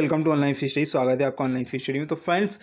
Welcome to online fees study. स्वागत है आपका ऑनलाइन फीस स्टडी में। तो फ्रेंड्स,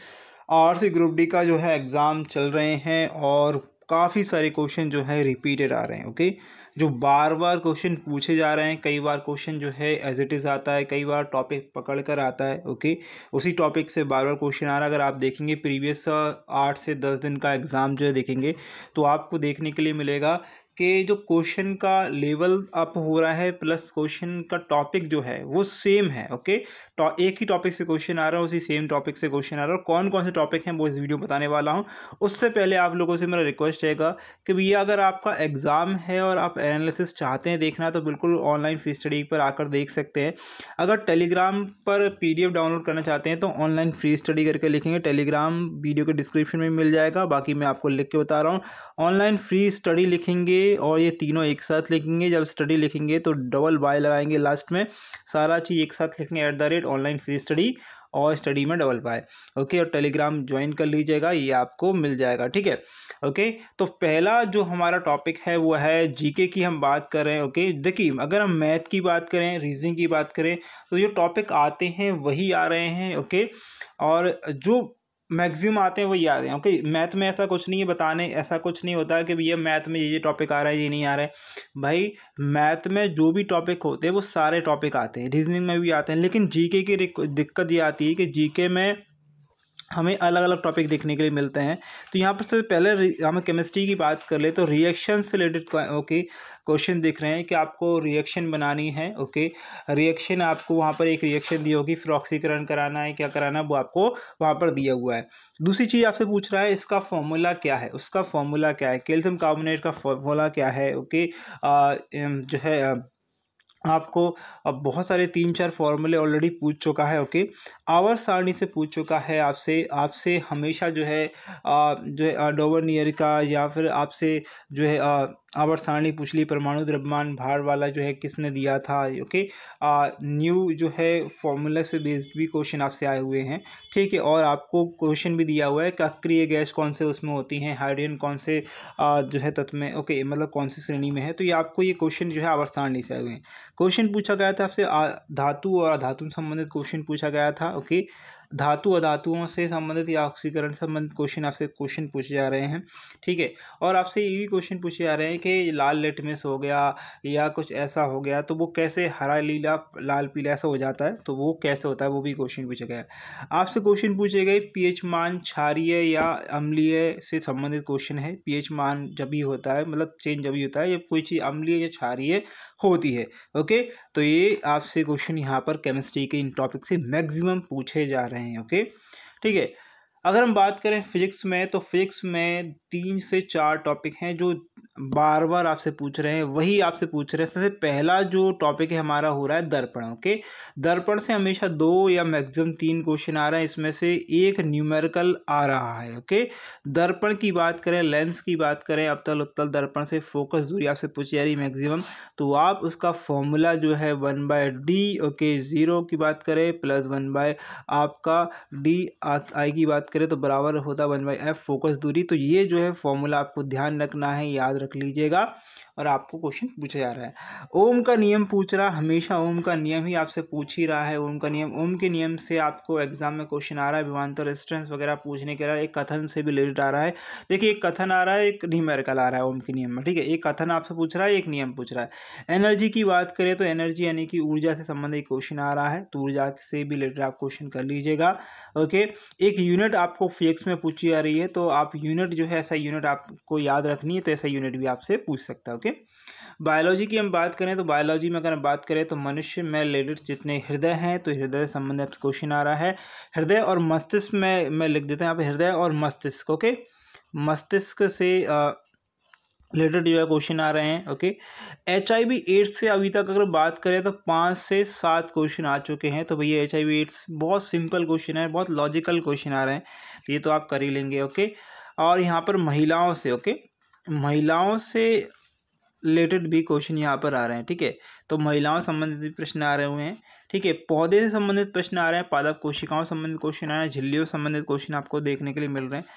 आरसी ग्रुप डी का जो है एग्ज़ाम चल रहे हैं और काफ़ी सारे क्वेश्चन जो है रिपीटेड आ रहे हैं। ओके, जो बार बार क्वेश्चन पूछे जा रहे हैं, कई बार क्वेश्चन जो है एज इट इज़ आता है, कई बार टॉपिक पकड़ कर आता है। ओके, उसी टॉपिक से बार बार क्वेश्चन आ रहा है। अगर आप देखेंगे प्रीवियस 8 से 10 दिन का एग्ज़ाम जो है देखेंगे तो आपको देखने के लिए मिलेगा कि जो क्वेश्चन का लेवल अप हो रहा है प्लस क्वेश्चन का टॉपिक जो है वो सेम है। ओके, तो एक ही टॉपिक से क्वेश्चन आ रहा है, उसी सेम टॉपिक से क्वेश्चन आ रहा है। और कौन कौन से टॉपिक हैं वो इस वीडियो बताने वाला हूं। उससे पहले आप लोगों से मेरा रिक्वेस्ट रहेगा कि भैया अगर आपका एग्ज़ाम है और आप एनालिसिस चाहते हैं देखना तो बिल्कुल ऑनलाइन फीस स्टडी पर आकर देख सकते हैं। अगर टेलीग्राम पर PDF डाउनलोड करना चाहते हैं तो ऑनलाइन फ्री स्टडी करके लिखेंगे, टेलीग्राम वीडियो के डिस्क्रिप्शन में मिल जाएगा। बाकी मैं आपको लिख के बता रहा हूँ, ऑनलाइन फ्री स्टडी लिखेंगे और ये तीनों एक साथ लिखेंगे। जब स्टडी लिखेंगे तो डबल बाय लगाएंगे लास्ट में, सारा चीज़ एक साथ लिखेंगे ऑनलाइन फ्री स्टडी और स्टडी में डबल बाय। ओके, और टेलीग्राम ज्वाइन कर लीजिएगा, ये आपको मिल जाएगा। ठीक है। ओके, तो पहला जो हमारा टॉपिक है वो है जीके की हम बात कर रहे हैं। ओके, देखिए अगर हम मैथ की बात करें, रीजनिंग की बात करें तो जो टॉपिक आते हैं वही आ रहे हैं। ओके, और जो मैक्सिमम आते हैं वही आ रहे हैं। ओके, मैथ में ऐसा कुछ नहीं है बताने, ऐसा कुछ नहीं होता है कि भैया मैथ में ये टॉपिक आ रहा है ये नहीं आ रहा है। भाई मैथ में जो भी टॉपिक होते हैं वो सारे टॉपिक आते हैं, रीजनिंग में भी आते हैं। लेकिन जीके की दिक्कत ये आती है कि जीके में हमें अलग अलग टॉपिक देखने के लिए मिलते हैं। तो यहाँ पर सबसे पहले हमें केमिस्ट्री की बात कर ले तो रिएक्शन से रिलेटेड ओके क्वेश्चन दिख रहे हैं कि आपको रिएक्शन बनानी है। ओके, रिएक्शन आपको वहाँ पर एक रिएक्शन दी होगी, फिर ऑक्सीकरण कराना है, क्या कराना है वो आपको वहाँ पर दिया हुआ है। दूसरी चीज़ आपसे पूछ रहा है इसका फॉर्मूला क्या है, उसका फॉर्मूला क्या है, कैल्शियम कार्बोनेट का फॉर्मूला क्या है। ओके, जो है आपको अब बहुत सारे 3-4 फॉर्मूले ऑलरेडी पूछ चुका है। ओके, आवर्त सारणी से पूछ चुका है आपसे हमेशा जो है डोवर्नियर का, या फिर आपसे जो है आवर्त सारणी पूछ ली, परमाणु द्रव्यमान भार वाला जो है किसने दिया था। ओके, न्यू जो है फॉर्मूला से बेस्ड भी क्वेश्चन आपसे आए हुए हैं। ठीक है, और आपको क्वेश्चन भी दिया हुआ है कि अक्रिय गैस कौन से उसमें होती हैं, हाइड्रोजन कौन से जो है तत्व में, ओके मतलब कौन सी श्रेणी में है। तो ये आपको ये क्वेश्चन जो है आवर्त सारणी से आए हुए हैं। क्वेश्चन पूछा गया था आपसे धातु और अधातु संबंधित क्वेश्चन पूछा गया था। ओके, धातु अधातुओं से संबंधित या ऑक्सीकरण संबंधित क्वेश्चन आपसे क्वेश्चन पूछे जा रहे हैं। ठीक है, और आपसे ये भी क्वेश्चन पूछे जा रहे हैं कि लाल लिटमस हो गया या कुछ ऐसा हो गया तो वो कैसे हरा लीला लाल पीला ऐसा हो जाता है, तो वो कैसे होता है वो भी क्वेश्चन पूछा गया है। आपसे क्वेश्चन पूछे गए पीएच मान क्षारीय या अम्लीय से संबंधित क्वेश्चन है। पीएच मान जब भी होता है मतलब चेंज जब भी होता है, ये कोई चीज़ अम्लीय या क्षारीय होती है। ओके, तो ये आपसे क्वेश्चन यहाँ पर केमिस्ट्री के इन टॉपिक से मैक्सिमम पूछे जा रहे हैं। ओके, ठीक है। अगर हम बात करें फिजिक्स में तो फिजिक्स में 3 से 4 टॉपिक हैं जो बार बार आपसे पूछ रहे हैं, वही आपसे पूछ रहे हैं। सबसे पहला जो टॉपिक है हमारा हो रहा है दर्पण। ओके, दर्पण से हमेशा 2 या मैक्सिमम 3 क्वेश्चन आ रहे हैं, इसमें से एक न्यूमेरिकल आ रहा है। ओके, दर्पण की बात करें, लेंस की बात करें, अवतल उत्तल दर्पण से फोकस दूरी आपसे पूछी जा रही है मैक्सिमम, तो आप उसका फॉर्मूला जो है 1/d। ओके, 0 की बात करें प्लस 1/ आपका d आई की बात करें तो बराबर होता है 1/f फोकस दूरी। तो ये जो है फॉर्मूला आपको ध्यान रखना है, याद रख लीजिएगा। और आपको क्वेश्चन पूछा जा रहा है ओम का नियम पूछ रहा, हमेशा ओम का नियम ही आपसे पूछ ही रहा है। ओम का नियम, ओम के नियम से आपको एग्जाम में क्वेश्चन आ रहा है, विभवांतर रेजिस्टेंस वगैरह पूछने के रहा है। एक कथन से भी रिलेटेड आ रहा है। देखिए एक कथन आ रहा है, एक न्यूमेरिकल आ रहा है ओम के नियम में। ठीक है, एक कथन आपसे पूछ रहा है, एक नियम पूछ रहा है। एनर्जी की बात करें तो एनर्जी यानी कि ऊर्जा से संबंधित क्वेश्चन आ रहा है, तो ऊर्जा से भी रिलेटेड आप क्वेश्चन कर लीजिएगा। ओके, एक यूनिट आपको फिजिक्स में पूछी जा रही है तो आप यूनिट जो है ऐसा यूनिट आपको याद रखनी है, तो ऐसा यूनिट भी आपसे पूछ सकता है। ओके, बायोलॉजी की हम बात करें तो बायोलॉजी में अगर हम बात करें तो मनुष्य में रिलेटेड जितने हृदय हैं तो हृदय से संबंधित क्वेश्चन आ रहा है। हृदय और मस्तिष्क में मैं लिख देता हूँ यहाँ पे हृदय और मस्तिष्क। ओके, मस्तिष्क से रिलेटेड जो है क्वेश्चन आ रहे हैं। ओके, HIV एड्स से अभी तक अगर बात करें तो 5 से 7 क्वेश्चन आ चुके हैं। तो भैया HIV एड्स बहुत सिंपल क्वेश्चन है, बहुत लॉजिकल क्वेश्चन आ रहे हैं, तो ये तो आप कर ही लेंगे। ओके, और यहाँ पर महिलाओं से, ओके महिलाओं से रिलेटेड भी क्वेश्चन यहाँ पर आ रहे हैं। ठीक है, तो महिलाओं संबंधित भी प्रश्न आ रहे हुए हैं। ठीक है, पौधे से संबंधित प्रश्न आ रहे हैं, पादप कोशिकाओं संबंधित क्वेश्चन आ रहे हैं, झिल्लियों संबंधित क्वेश्चन आपको देखने के लिए मिल रहे हैं।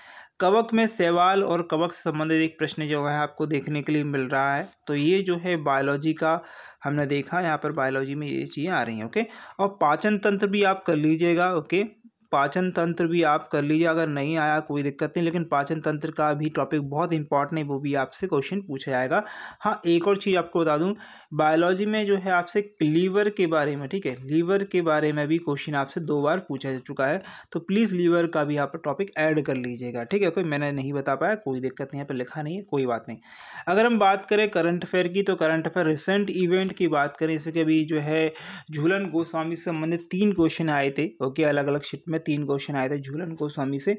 कवक में शैवाल और कवक से संबंधित एक प्रश्न जो है आपको देखने के लिए मिल रहा है। तो ये जो है बायोलॉजी का हमने देखा, यहाँ पर बायोलॉजी में ये चीज़ें आ रही हैं। ओके, और पाचन तंत्र भी आप कर लीजिएगा। ओके, पाचन तंत्र भी आप कर लीजिए, अगर नहीं आया कोई दिक्कत नहीं, लेकिन पाचन तंत्र का भी टॉपिक बहुत इंपॉर्टेंट है, वो भी आपसे क्वेश्चन पूछा जाएगा। हाँ, एक और चीज़ आपको बता दूं, बायोलॉजी में जो है आपसे लीवर के बारे में, ठीक है, लीवर के बारे में भी क्वेश्चन आपसे 2 बार पूछा जा चुका है। तो प्लीज़ लीवर का भी आप टॉपिक ऐड कर लीजिएगा, ठीक है। कोई मैंने नहीं बता पाया, कोई दिक्कत नहीं, यहाँ पर लिखा नहीं है, कोई बात नहीं। अगर हम बात करें करंट अफेयर की, तो करंट अफेयर रिसेंट इवेंट की बात करें, जैसे कि अभी जो है झूलन गोस्वामी से संबंधित 3 क्वेश्चन आए थे। ओके, अलग अलग शिफ्ट में 3 क्वेश्चन आए थे झूलन गोस्वामी से।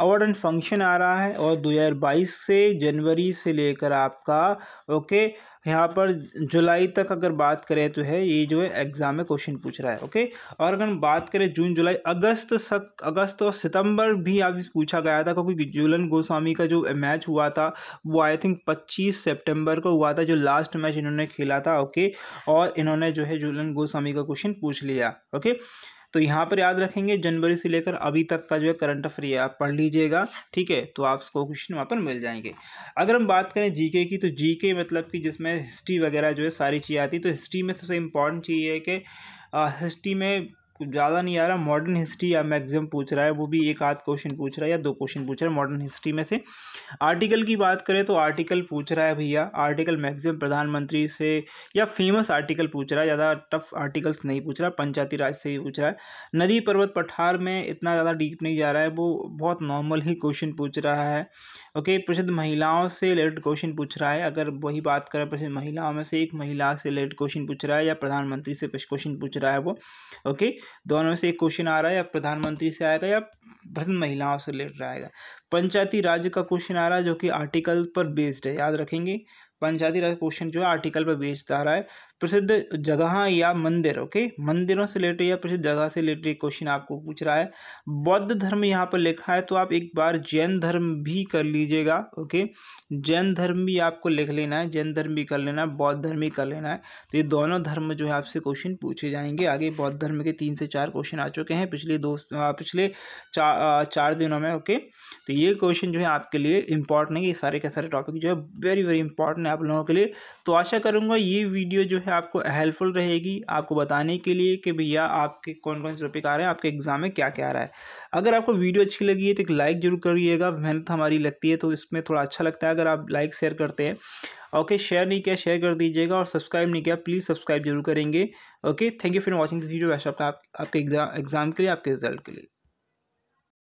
अवार्ड एंड फंक्शन आ रहा है, और 2022 से जनवरी से लेकर आपका ओके यहाँ पर जुलाई तक अगर बात करें तो है ये जो है एग्जाम में क्वेश्चन पूछ रहा है। ओके, और अगर हम बात करें जून जुलाई अगस्त और सितंबर भी आप पूछा गया था, क्योंकि झूलन गोस्वामी का जो मैच हुआ था वो आई थिंक 25 सितंबर को हुआ था, जो लास्ट मैच इन्होंने खेला था। ओके, और इन्होंने जो है झूलन गोस्वामी का क्वेश्चन पूछ लिया। ओके, तो यहाँ पर याद रखेंगे जनवरी से लेकर अभी तक का जो है करंट अफेयर आप पढ़ लीजिएगा, ठीक है, तो आपको क्वेश्चन वहाँ पर मिल जाएंगे। अगर हम बात करें जीके की, तो जीके मतलब कि जिसमें हिस्ट्री वगैरह जो है सारी चीज़ें आती है। तो हिस्ट्री में सबसे इम्पॉर्टेंट चीज़ है कि हिस्ट्री में ज़्यादा नहीं आ रहा, मॉडर्न हिस्ट्री या मैक्सिमम पूछ रहा है, वो भी 1 आध क्वेश्चन पूछ रहा है या 2 क्वेश्चन पूछ रहा है मॉडर्न हिस्ट्री में से। आर्टिकल की बात करें तो आर्टिकल पूछ रहा है भैया, आर्टिकल मैक्सिमम प्रधानमंत्री से या फेमस आर्टिकल पूछ रहा है, ज़्यादा टफ आर्टिकल्स नहीं पूछ रहा, पंचायती राज से ही पूछ रहा है। नदी पर्वत पठार में इतना ज़्यादा डीप नहीं जा रहा है, वो बहुत नॉर्मल ही क्वेश्चन पूछ रहा है। ओके, प्रसिद्ध महिलाओं से रिलेटेड क्वेश्चन पूछ रहा है, अगर वही बात करें प्रसिद्ध महिलाओं में से एक महिला से रिलेटेड क्वेश्चन पूछ रहा है या प्रधानमंत्री से क्वेश्चन पूछ रहा है वो। ओके, दोनों में से एक क्वेश्चन आ रहा है, या प्रधानमंत्री से आएगा या प्रसिद्ध महिलाओं से रिलेटेड आएगा। पंचायती राज का क्वेश्चन आ रहा है, जो कि आर्टिकल पर बेस्ड है, याद रखेंगे पंचायती राज क्वेश्चन जो है आर्टिकल पर बेस्ड आ रहा है। प्रसिद्ध जगह या मंदिर, ओके, मंदिरों से रिलेटेड या प्रसिद्ध जगह से रिलेटेड क्वेश्चन आपको पूछ रहा है। बौद्ध धर्म यहाँ पर लिखा है, तो आप एक बार जैन धर्म भी कर लीजिएगा। ओके, जैन धर्म भी आपको लिख लेना है, जैन धर्म भी कर लेना है, बौद्ध धर्म भी कर लेना है। तो ये दोनों धर्म जो है आपसे क्वेश्चन पूछे जाएंगे आगे। बौद्ध धर्म के 3 से 4 क्वेश्चन आ चुके हैं पिछले 4 दिनों में। ओके, तो ये क्वेश्चन जो है आपके लिए इंपॉर्टेंट है, ये सारे के सारे टॉपिक जो है वेरी वेरी इंपॉर्टेंट है आप लोगों के लिए। तो आशा करूँगा ये वीडियो जो है आपको हेल्पफुल रहेगी, आपको बताने के लिए कि भैया आपके कौन कौन से टॉपिक आ रहे हैं, आपके एग्जाम में क्या क्या आ रहा है। अगर आपको वीडियो अच्छी लगी है तो एक लाइक जरूर करिएगा, मेहनत हमारी लगती है तो इसमें थोड़ा अच्छा लगता है अगर आप लाइक शेयर करते हैं। ओके, शेयर नहीं किया शेयर कर दीजिएगा, और सब्सक्राइब नहीं किया प्लीज़ सब्सक्राइब जरूर करेंगे। Okay, thank you for watching this video. आपके एग्जाम के लिए, आपके रिजल्ट के लिए।